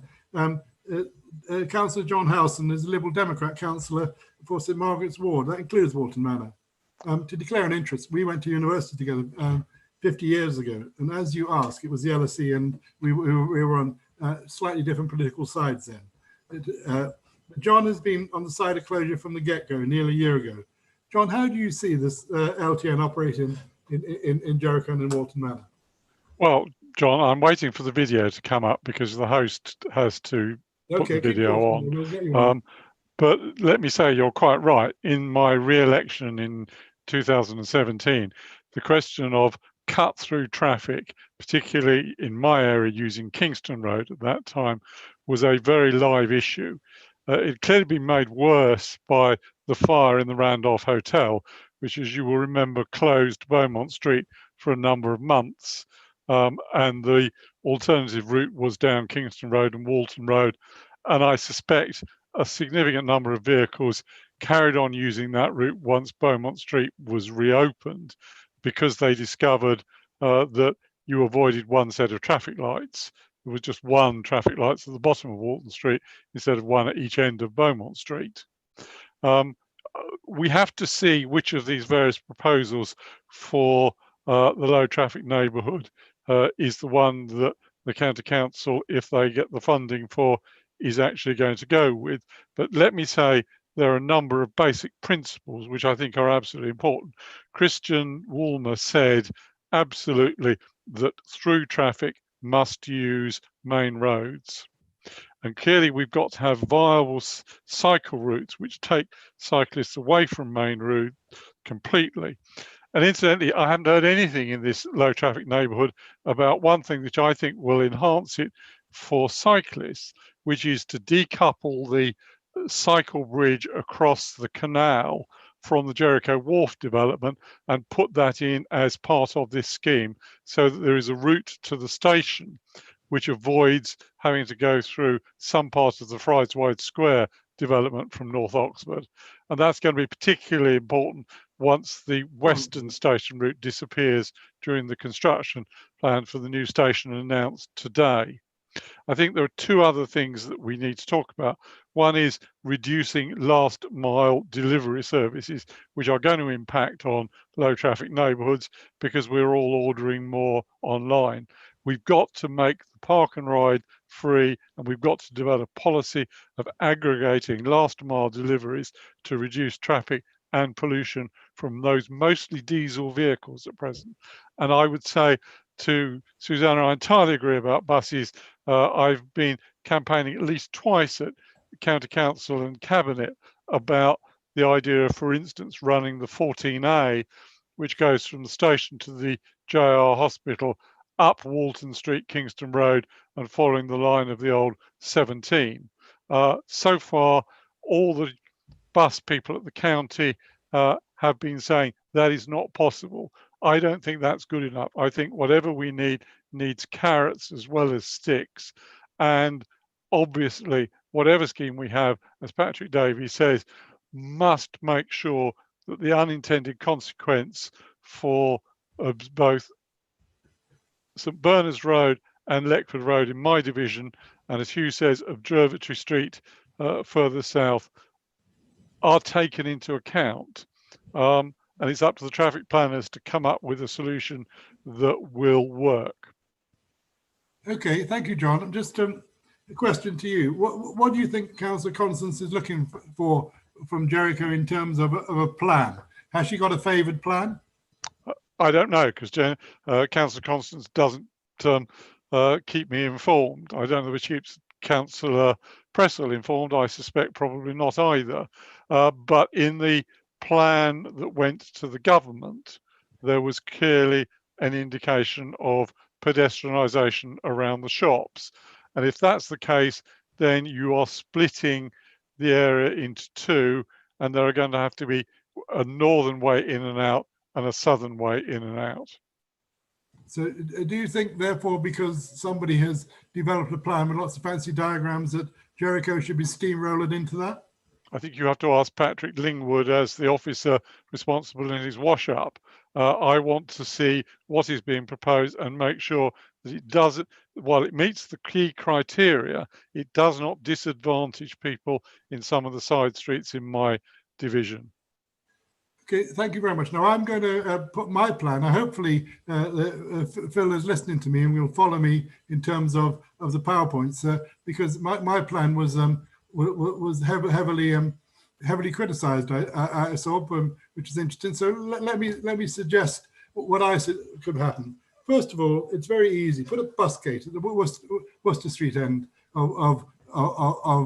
Speaker 1: Councillor John Howson is a Liberal Democrat councillor for St Margaret's Ward. That includes Walton Manor. To declare an interest, we went to university together 50 years ago, and as you ask, it was the LSE, and we were on slightly different political sides then. John has been on the side of closure from the get-go nearly a year ago. John, how do you see this LTN operating in Jericho and in Walton Manor?
Speaker 10: Well, John, I'm waiting for the video to come up because the host has to put the video on. But let me say, you're quite right. In my re-election in 2017, the question of cut-through traffic, particularly in my area using Kingston Road at that time, was a very live issue. It clearly been made worse by the fire in the Randolph Hotel, which, as you will remember, closed Beaumont Street for a number of months. And the alternative route was down Kingston Road and Walton Road. And I suspect a significant number of vehicles carried on using that route once Beaumont Street was reopened, because they discovered that you avoided one set of traffic lights. There was just one traffic lights at the bottom of Walton Street instead of one at each end of Beaumont Street. We have to see which of these various proposals for the low traffic neighbourhood is the one that the county council, if they get the funding for, is actually going to go with. But let me say, there are a number of basic principles which I think are absolutely important. Christian Woolmer said absolutely that through traffic must use main roads. And clearly we've got to have viable cycle routes which take cyclists away from main road completely. And incidentally, I haven't heard anything in this low traffic neighbourhood about one thing which I think will enhance it for cyclists, which is to decouple the cycle bridge across the canal from the Jericho Wharf development and put that in as part of this scheme, so that there is a route to the station which avoids having to go through some part of the Frieswide Square development from North Oxford. And that's going to be particularly important once the Western Station route disappears during the construction plan for the new station announced today. I think there are two other things that we need to talk about. One is reducing last mile delivery services, which are going to impact on low traffic neighbourhoods because we're all ordering more online. We've got to make the park and ride free, and we've got to develop a policy of aggregating last mile deliveries to reduce traffic and pollution from those mostly diesel vehicles at present. And I would say to Susanna, I entirely agree about buses. I've been campaigning at least twice at County Council and Cabinet about the idea of, for instance, running the 14A, which goes from the station to the JR Hospital, up Walton Street, Kingston Road, and following the line of the old 17. So far, all the bus people at the county have been saying that is not possible. I don't think that's good enough. I think whatever we need needs carrots as well as sticks. And obviously, whatever scheme we have, as Patrick Davies says, must make sure that the unintended consequence for both St Bernard's Road and Leckford Road in my division, and as Hugh says, Observatory Street further south, are taken into account. And it's up to the traffic planners to come up with a solution that will work.
Speaker 1: Okay, thank you, John. Just a question to you. What do you think Councillor Constance is looking for from Jericho in terms of a plan? Has she got a favoured plan?
Speaker 10: I don't know, because Councillor Constance doesn't keep me informed. I don't know if she keeps Councillor Pressel informed. I suspect probably not either. But in the plan that went to the government, there was clearly an indication of pedestrianisation around the shops. And if that's the case, then you are splitting the area into two, and there are going to have to be a northern way in and out and a southern way in and out.
Speaker 1: So do you think, therefore, because somebody has developed a plan with lots of fancy diagrams, that Jericho should be steamrolled into that?
Speaker 10: I think you have to ask Patrick Lingwood as the officer responsible in his wash-up. I want to see what is being proposed and make sure that it does, while it meets the key criteria, it does not disadvantage people in some of the side streets in my division.
Speaker 1: Okay, thank you very much. Now I'm going to put my plan. Hopefully Phil is listening to me and will follow me in terms of the PowerPoints, because my plan was heavily criticised. I saw, which is interesting. So let me suggest what I could happen. First of all, it's very easy. Put a bus gate at the Worcester Street end of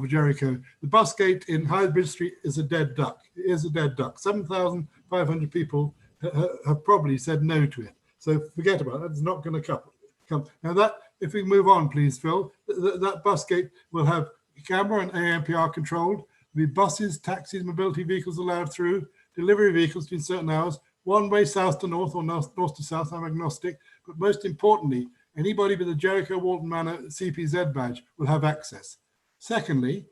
Speaker 1: Jericho. The bus gate in High Bridge Street is a dead duck. It is a dead duck. 7,500 people have probably said no to it. So forget about it. It's not going to come. Now that, if we move on, please, Phil, that bus gate will have camera and ANPR controlled. There'll be buses, taxis, mobility vehicles allowed through, delivery vehicles between certain hours, one way south to north or north to south. I'm agnostic. But most importantly, anybody with a Jericho Walton Manor CPZ badge will have access. Secondly,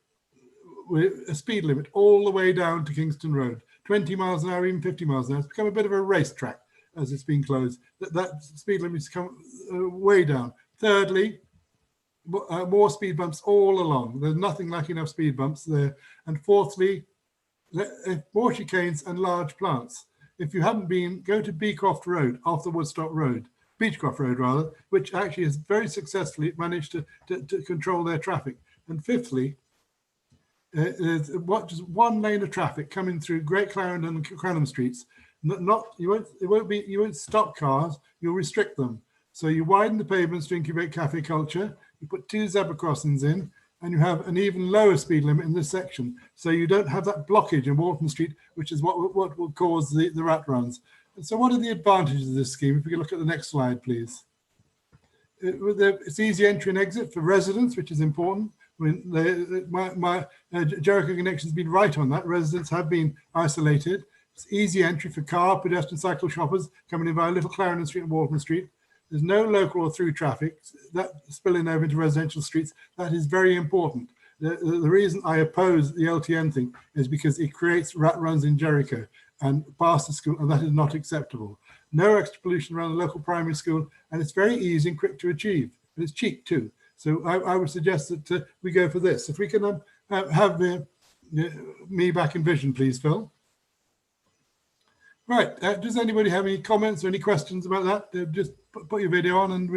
Speaker 1: a speed limit all the way down to Kingston Road, 20 miles an hour, even 50 miles an hour. It's become a bit of a racetrack as it's been closed. That speed limit's come way down. Thirdly, more speed bumps all along. There's nothing like enough speed bumps there. And fourthly, more chicanes and large plants. If you haven't been, go to Beecroft Road, off the Woodstock Road, Beechcroft Road rather, which actually has very successfully managed to control their traffic. And fifthly, there's just one lane of traffic coming through Great Clarendon and Cranham Streets. You won't stop cars, you'll restrict them. So you widen the pavements to incubate cafe culture, you put 2 zebra crossings in, and you have an even lower speed limit in this section. So you don't have that blockage in Walton Street, which is what will cause the rat runs. And so what are the advantages of this scheme? If we can look at the next slide, please. It's easy entry and exit for residents, which is important. My Jericho Connections has been right on that. Residents have been isolated. It's easy entry for car, pedestrian, cycle shoppers coming in via Little Clarendon Street and Walton Street. There's no local or through traffic that spilling over into residential streets. That is very important. The reason I oppose the LTN thing is because it creates rat runs in Jericho and past the school, and that is not acceptable. No extra pollution around the local primary school, and it's very easy and quick to achieve. And it's cheap too. So I would suggest that we go for this. If we can have me back in vision, please, Phil. Right. Does anybody have any comments or any questions about that? Just put your video on, and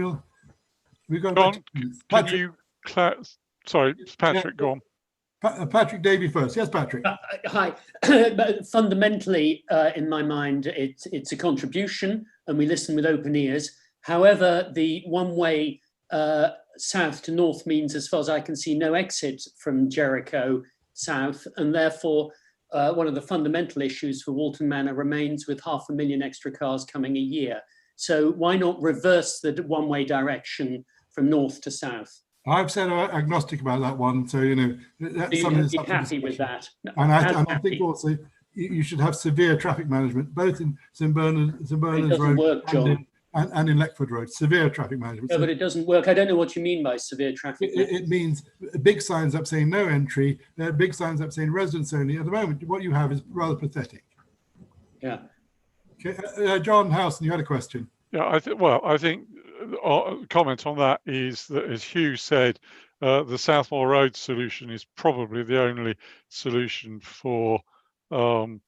Speaker 1: we've got.
Speaker 10: John, can you? Sorry, Patrick. Yeah. Go on.
Speaker 1: Patrick Davey first. Yes, Patrick.
Speaker 5: Hi. Fundamentally, in my mind, it's a contribution, and we listen with open ears. However, the one-way south to north means, as far as I can see, no exit from Jericho south, and therefore one of the fundamental issues for Walton Manor remains with 500,000 extra cars coming a year. So why not reverse the one-way direction from north to south?
Speaker 1: I've said agnostic about that one, so that's something that's
Speaker 5: happy with that.
Speaker 1: And I think also you should have severe traffic management, both in St Bernard's Road and in Leckford Road. Severe traffic management.
Speaker 5: No, but it doesn't work. I don't know what you mean by severe traffic management.
Speaker 1: It means big signs up saying no entry, big signs up saying residents only. At the moment, what you have is rather pathetic.
Speaker 5: Yeah.
Speaker 1: Okay, John Howson, you had a question.
Speaker 10: Yeah, I think comment on that is that, as Hugh said, the Southmore Road solution is probably the only solution for St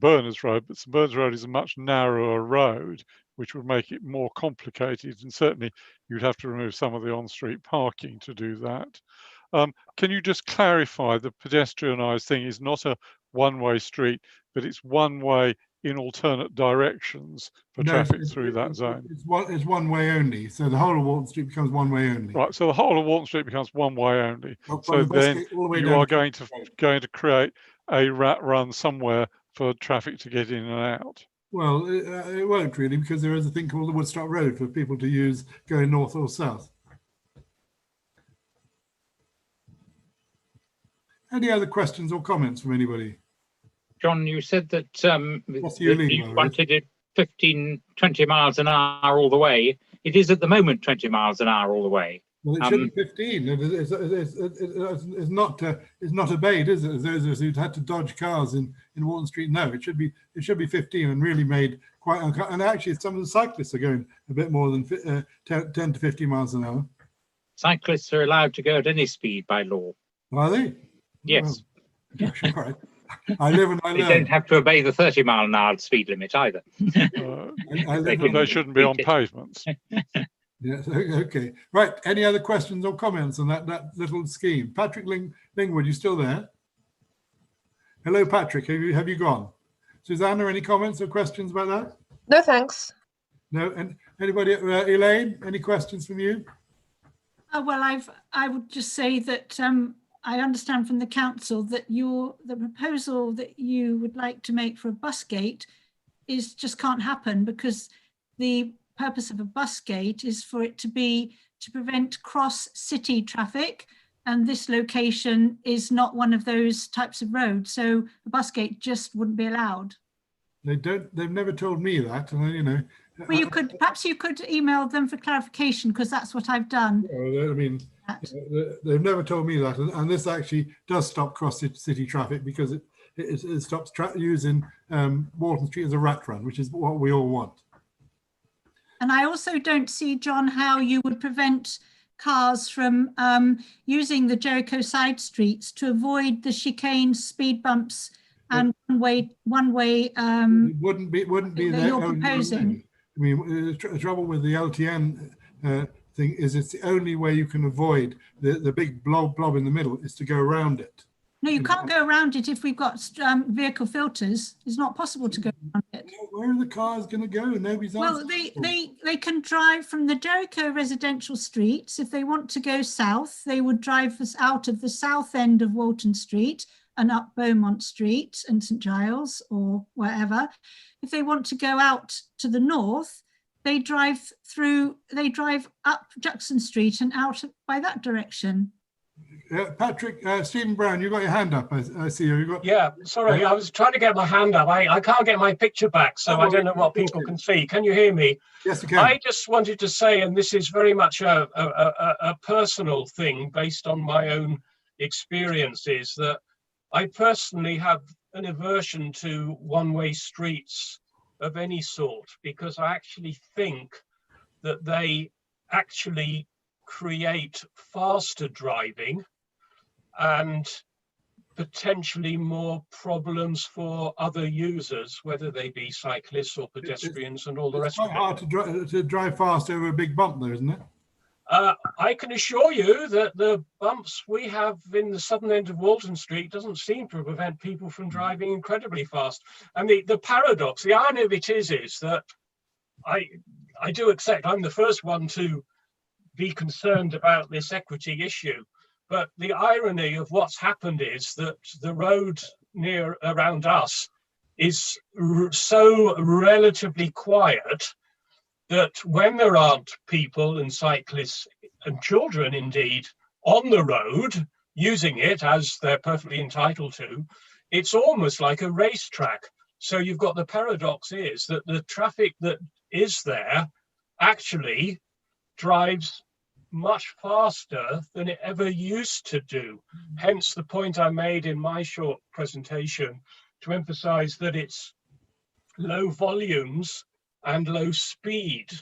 Speaker 10: Bernard's Road, but St Bernard's Road is a much narrower road, which would make it more complicated and certainly you'd have to remove some of the on-street parking to do that. Can you just clarify the pedestrianised thing is not a one-way street, but it's one way in alternate directions for traffic through that zone?
Speaker 1: It's one way only. So the whole of Walton Street becomes one way only.
Speaker 10: Right. So the whole of Walton Street becomes one way only. So
Speaker 1: The
Speaker 10: then
Speaker 1: the
Speaker 10: you are going to create a rat run somewhere for traffic to get in and out.
Speaker 1: Well, it won't really, because there is a thing called the Woodstock Road for people to use going north or south. Any other questions or comments from anybody?
Speaker 6: John, you said that, that
Speaker 1: Hugh Lee,
Speaker 6: you wanted it 15, 20 miles an hour all the way. It is at the moment 20 miles an hour all the way.
Speaker 1: Well, it should be 15. It's not obeyed, is it? Those who'd had to dodge cars in Walton Street, no, it should be 15 and really made quite. And actually, some of the cyclists are going a bit more than 10 to 15 miles an hour.
Speaker 6: Cyclists are allowed to go at any speed by law.
Speaker 1: Are they?
Speaker 6: Yes.
Speaker 1: Well, sure. I live and I learn.
Speaker 6: They don't have to obey the 30 mile an hour speed limit either.
Speaker 10: They shouldn't be on pavements.
Speaker 1: Yes. Okay. Right. Any other questions or comments on that little scheme? Patrick Lingwood, you still there? Hello, Patrick. Have you gone? Susanna, any comments or questions about that?
Speaker 9: No, thanks.
Speaker 1: No. And anybody? Elaine, any questions from you?
Speaker 8: Well, I would just say that I understand from the council that the proposal that you would like to make for a bus gate just can't happen, because the purpose of a bus gate is for it to prevent cross city traffic, and this location is not one of those types of roads, so a bus gate just wouldn't be allowed.
Speaker 1: They've never told me that, and you know.
Speaker 8: Well, perhaps you could email them for clarification, because that's what I've done.
Speaker 1: I mean, they've never told me that, and this actually does stop cross city traffic, because it stops using Walton Street as a rat run, which is what we all want.
Speaker 8: And I also don't see, John, how you would prevent cars from using the Jericho side streets to avoid the chicanes, speed bumps, and one way. It wouldn't be that you're proposing.
Speaker 1: I mean, the trouble with the LTN thing is it's the only way you can avoid the big blob in the middle is to go around it.
Speaker 8: No, you can't go around it if we've got vehicle filters. It's not possible to go around it.
Speaker 1: Where are the cars going to go? Nobody's
Speaker 8: Well, they can drive from the Jericho residential streets. If they want to go south, they would drive us out of the south end of Walton Street and up Beaumont Street and St Giles or wherever. If they want to go out to the north, they drive up Jackson Street and out by that direction.
Speaker 1: Patrick, Stephen Brown, you got your hand up. I see you.
Speaker 4: Yeah, sorry, I was trying to get my hand up. I can't get my picture back, so I don't know what people can see. Can you hear me?
Speaker 1: Yes, I can.
Speaker 4: I just wanted to say, and this is very much a personal thing based on my own experiences, that I personally have an aversion to one-way streets of any sort, because I actually think that they actually create faster driving and potentially more problems for other users, whether they be cyclists or pedestrians and all the rest of it.
Speaker 1: It's quite hard to drive fast over a big bump, though, isn't it?
Speaker 4: I can assure you that the bumps we have in the southern end of Walton Street doesn't seem to prevent people from driving incredibly fast. And the paradox, the irony of it is that I do accept I'm the first one to be concerned about this equity issue. But the irony of what's happened is that the road around us is so relatively quiet that when there aren't people and cyclists and children indeed on the road using it, as they're perfectly entitled to, it's almost like a racetrack. So you've got the paradox is that the traffic that is there actually drives much faster than it ever used to do. Hence the point I made in my short presentation to emphasize that it's low volumes and low speed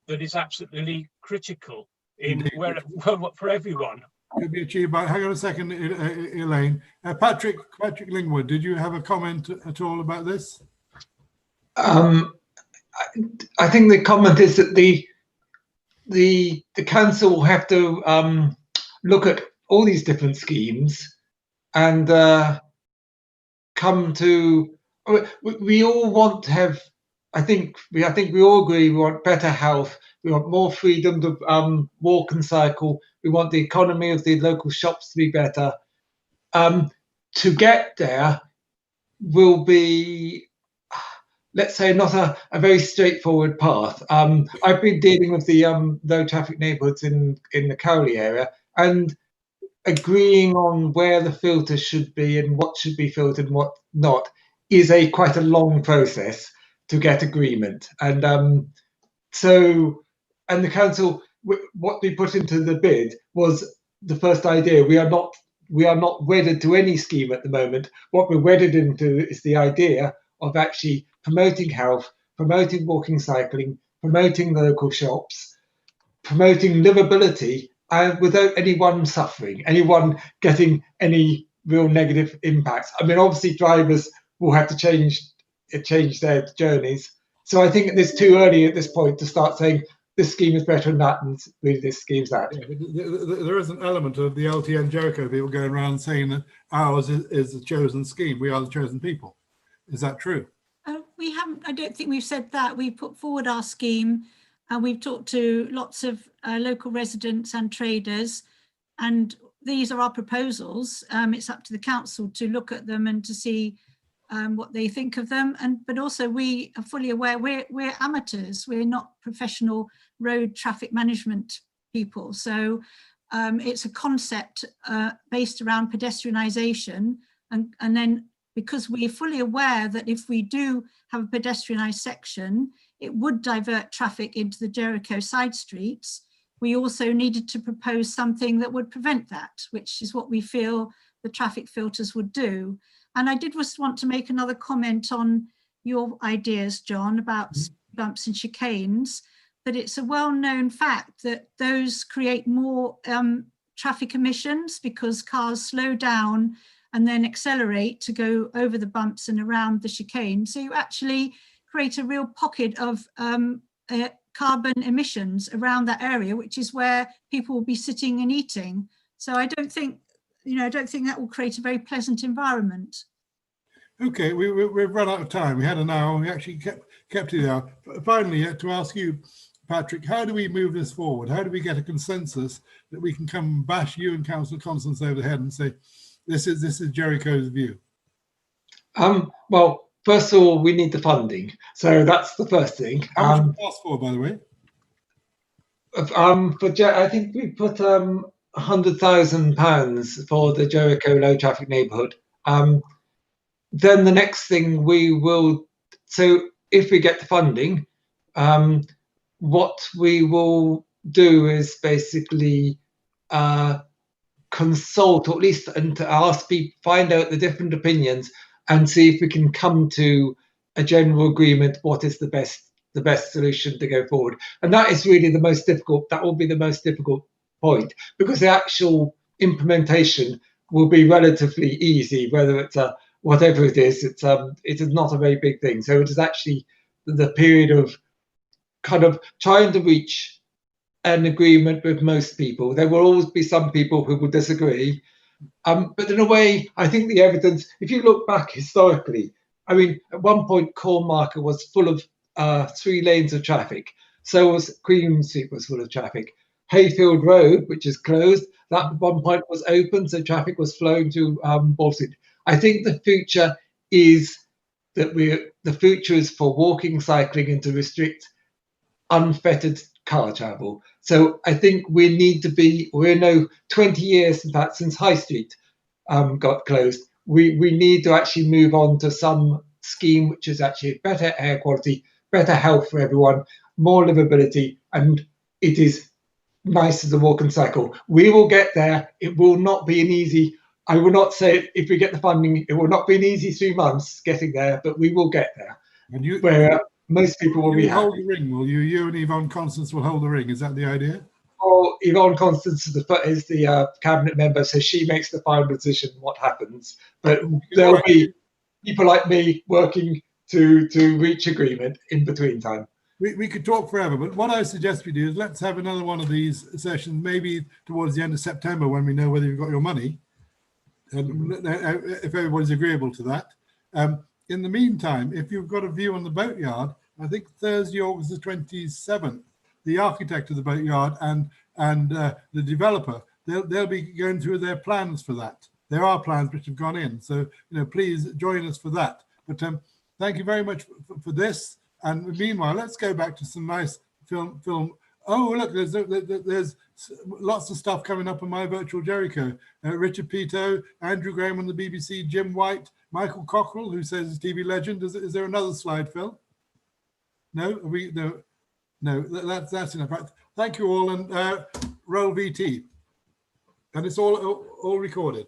Speaker 4: that is absolutely critical for everyone.
Speaker 1: Could be achieved by, hang on a second, Elaine. Patrick Lingwood, did you have a comment at all about this?
Speaker 3: I think the comment is that the council will have to look at all these different schemes and come to. We all want to have. I think we all agree. We want better health. We want more freedom to walk and cycle. We want the economy of the local shops to be better. To get there will be, let's say, not a very straightforward path. I've been dealing with the low traffic neighbourhoods in the Cowley area, and agreeing on where the filters should be and what should be filtered and what not is quite a long process to get agreement. And the council, what we put into the bid was the first idea. We are not wedded to any scheme at the moment. What we're wedded into is the idea of actually promoting health, promoting walking, cycling, promoting the local shops, promoting livability, and without anyone suffering, anyone getting any real negative impacts. I mean, obviously drivers will have to change their journeys. So I think it's too early at this point to start saying this scheme is better than that and really this scheme's that.
Speaker 1: Yeah, there is an element of the LTN Jericho people going around saying that ours is the chosen scheme. We are the chosen people. Is that true?
Speaker 8: We haven't, I don't think we've said that. We've put forward our scheme and we've talked to lots of local residents and traders, and these are our proposals. It's up to the council to look at them and to see what they think of them. But also we are fully aware we're amateurs. We're not professional road traffic management people. So it's a concept based around pedestrianisation, and then because we're fully aware that if we do have a pedestrianised section, it would divert traffic into the Jericho side streets. We also needed to propose something that would prevent that, which is what we feel the traffic filters would do. And I did just want to make another comment on your ideas, John, about bumps and chicanes, that it's a well-known fact that those create more traffic emissions because cars slow down and then accelerate to go over the bumps and around the chicane. So you actually create a real pocket of carbon emissions around that area, which is where people will be sitting and eating. So I don't think, I don't think that will create a very pleasant environment.
Speaker 1: Okay, we've run out of time. We had an hour. We actually kept it out. Finally, to ask you, Patrick, how do we move this forward? How do we get a consensus that we can come and bash you and Councillor Constance over the head and say, this is Jericho's view?
Speaker 3: Well, first of all, we need the funding. So that's the first thing.
Speaker 1: How much it cost for, by the way?
Speaker 3: I think we put £100,000 for the Jericho low traffic neighbourhood. Then the next thing we will, so if we get the funding, what we will do is basically consult, or at least and to ask people, find out the different opinions and see if we can come to a general agreement what is the best solution to go forward. And that is really the most difficult, that will be the most difficult point, because the actual implementation will be relatively easy, whether it's a whatever it is not a very big thing. So it is actually the period of kind of trying to reach an agreement with most people. There will always be some people who will disagree. But in a way, I think the evidence, if you look back historically, I mean, at one point, Cornmarket was full of 3 lanes of traffic. So was Queen Street was full of traffic. Hayfield Road, which is closed, that at one point was open, so traffic was flowing to Bolton. I think the future is that the future is for walking, cycling, and to restrict unfettered car travel. So I think we need to be, we're now 20 years, in fact, since High Street got closed. We need to actually move on to some scheme which is actually better air quality, better health for everyone, more livability, and it is nicer to walk and cycle. We will get there. It will not be an easy, I will not say if we get the funding, it will not be an easy 3 months getting there, but we will get there.
Speaker 1: And you,
Speaker 3: where most people will be
Speaker 1: hold the ring, will you? You and Yvonne Constance will hold the ring. Is that the idea?
Speaker 3: Well, Yvonne Constance is the cabinet member, so she makes the final decision what happens. But there will be people like me working to reach agreement in between time.
Speaker 1: we could talk forever, but what I suggest we do is let's have another one of these sessions, maybe towards the end of September when we know whether you've got your money, and if everybody's agreeable to that. In the meantime, if you've got a view on the boatyard, I think Thursday, August the 27th, the architect of the boatyard and the developer, they'll be going through their plans for that. There are plans which have gone in, so please join us for that. But thank you very much for this. And meanwhile, let's go back to some nice film. Oh, look, there's lots of stuff coming up on my virtual Jericho. Richard Pito, Andrew Graham on the BBC, Jim White, Michael Cockrell, who says he's TV legend. Is there another slide, Phil? No, no, that's enough. Thank you all, and roll VT. And it's all recorded.